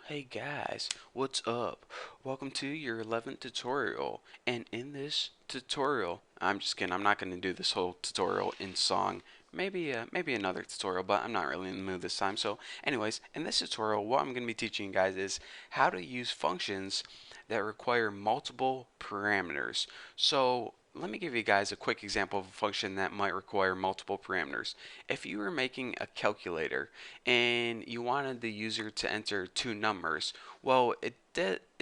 Hey guys, what's up? Welcome to your 11th tutorial. And in this tutorial, I'm just kidding, I'm not going to do this whole tutorial in song. Maybe another tutorial, but I'm not really in the mood this time. So, anyways, in this tutorial, what I'm going to be teaching you guys is how to use functions that require multiple parameters. So, let me give you guys a quick example of a function that might require multiple parameters. If you were making a calculator and you wanted the user to enter two numbers, well, it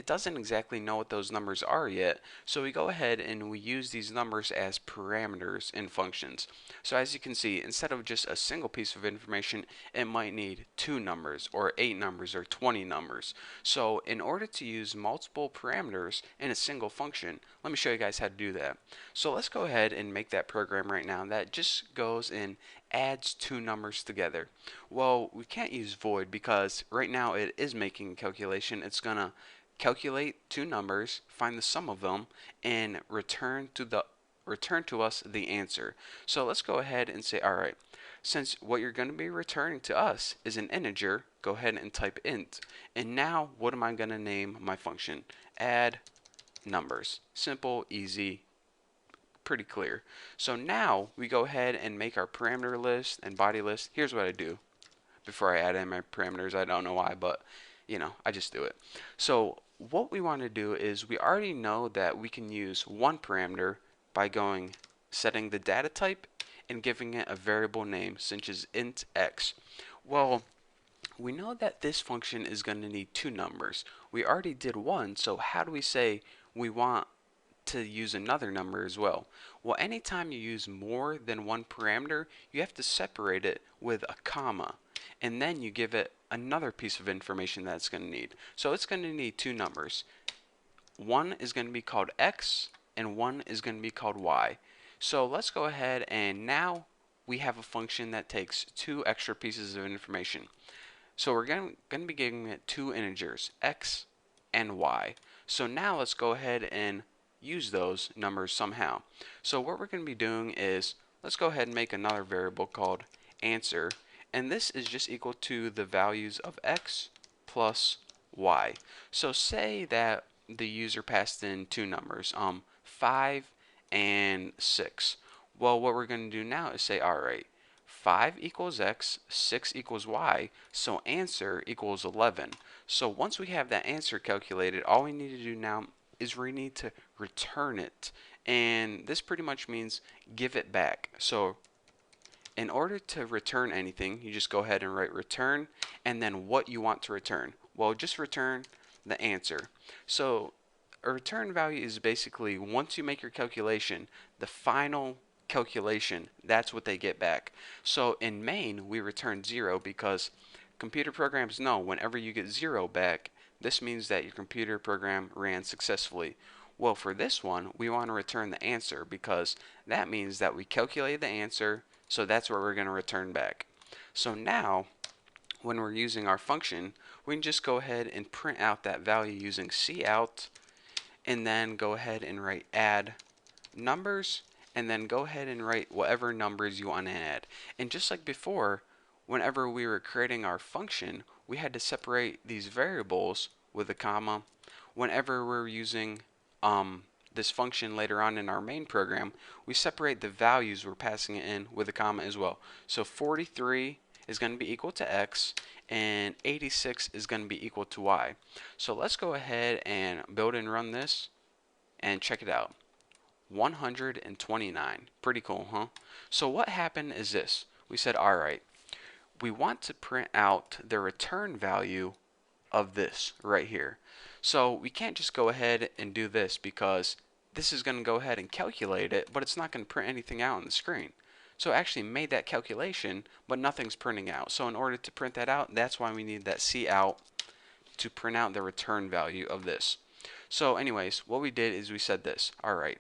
doesn't exactly know what those numbers are yet, so we go ahead and we use these numbers as parameters in functions. So as you can see, instead of just a single piece of information, it might need two numbers or 8 numbers or 20 numbers. So in order to use multiple parameters in a single function, let me show you guys how to do that. So let's go ahead and make that program right now that just goes and adds two numbers together. Well, we can't use void because right now it is making a calculation. It's going to calculate two numbers, find the sum of them, and return to us the answer. So let's go ahead and say, all right, since what you're going to be returning to us is an integer, go ahead and type int. And now what am I going to name my function? Add numbers. Simple, easy, pretty clear. So now we go ahead and make our parameter list and body list. Here's what I do before I add in my parameters. I don't know why, but I just do it. So what we want to do is we already know that we can use one parameter by setting the data type and giving it a variable name such as int x. Well, we know that this function is going to need two numbers. We already did one, so how do we say we want to use another number as well? Well, anytime you use more than one parameter, you have to separate it with a comma, and then you give it another piece of information that it's going to need. So it's going to need two numbers. One is going to be called x, and one is going to be called y. So let's go ahead and now we have a function that takes two extra pieces of information. So we're going to be giving it two integers, x and y. So now let's go ahead and use those numbers somehow. So what we're going to be doing is, let's go ahead and make another variable called answer, and this is just equal to the values of x plus y. So say that the user passed in two numbers, 5 and 6. Well, what we're going to do now is say, alright, 5 equals x, 6 equals y, so answer equals 11. So once we have that answer calculated, all we need to do now is we need to return it. And this pretty much means give it back. So in order to return anything, you just go ahead and write return and then what you want to return. Well, just return the answer. So a return value is basically once you make your calculation, the final calculation, that's what they get back. So in main, we return 0 because computer programs know whenever you get 0 back, this means that your computer program ran successfully. Well, for this one, we want to return the answer because that means that we calculated the answer, so that's what we're going to return back. So now, when we're using our function, we can just go ahead and print out that value using cout, and then go ahead and write add numbers, and then go ahead and write whatever numbers you want to add. And just like before, whenever we were creating our function, we had to separate these variables with a comma. Whenever we're using this function later on in our main program, we separate the values we're passing it in with a comma as well. So 43 is going to be equal to x, and 86 is going to be equal to y. So let's go ahead and build and run this and check it out. 129. Pretty cool, huh? So what happened is this. We said, alright, we want to print out the return value of this right here. So we can't just go ahead and do this because this is going to go ahead and calculate it, but it's not going to print anything out on the screen. So it actually made that calculation, but nothing's printing out. So in order to print that out, that's why we need that cout to print out the return value of this. So anyways, what we did is we said this. Alright,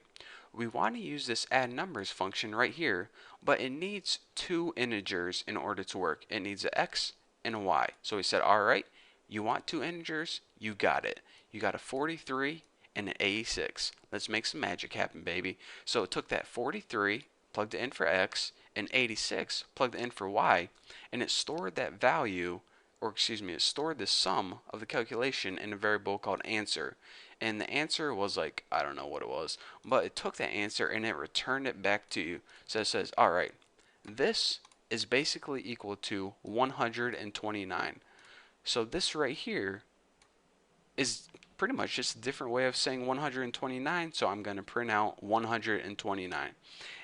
we want to use this add numbers function right here, but it needs two integers in order to work. It needs an x and a y. So we said, alright, you want two integers? You got it. You got a 43 and an 86. Let's make some magic happen, baby. So it took that 43, plugged it in for x, and 86, plugged it in for y, and it stored that value or excuse me, it stored the sum of the calculation in a variable called answer. And the answer was like, I don't know what it was, but it took that answer and it returned it back to you. So it says, all right, this is basically equal to 129. So this right here is pretty much just a different way of saying 129, so I'm going to print out 129.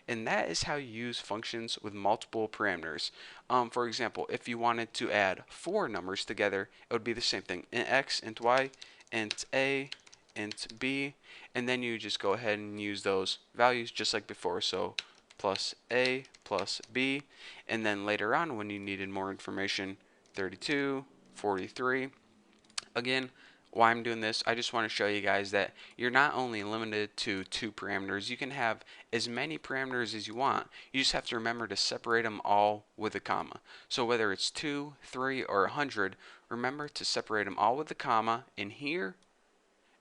And that is how you use functions with multiple parameters. For example, if you wanted to add four numbers together, it would be the same thing. Int x, int y, int a, int b, and then you just go ahead and use those values just like before. So plus a plus b, and then later on when you needed more information, 32, 43. Again, why I'm doing this, I just want to show you guys that you're not only limited to two parameters, you can have as many parameters as you want. You just have to remember to separate them all with a comma. So whether it's 2, 3, or 100, remember to separate them all with a comma in here,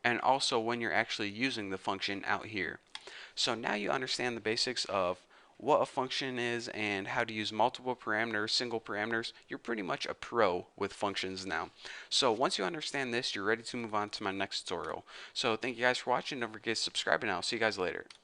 and also when you're actually using the function out here. So now you understand the basics of what a function is and how to use multiple parameters, single parameters. You're pretty much a pro with functions now. So once you understand this, you're ready to move on to my next tutorial. So thank you guys for watching. Don't forget to subscribe, and I'll see you guys later.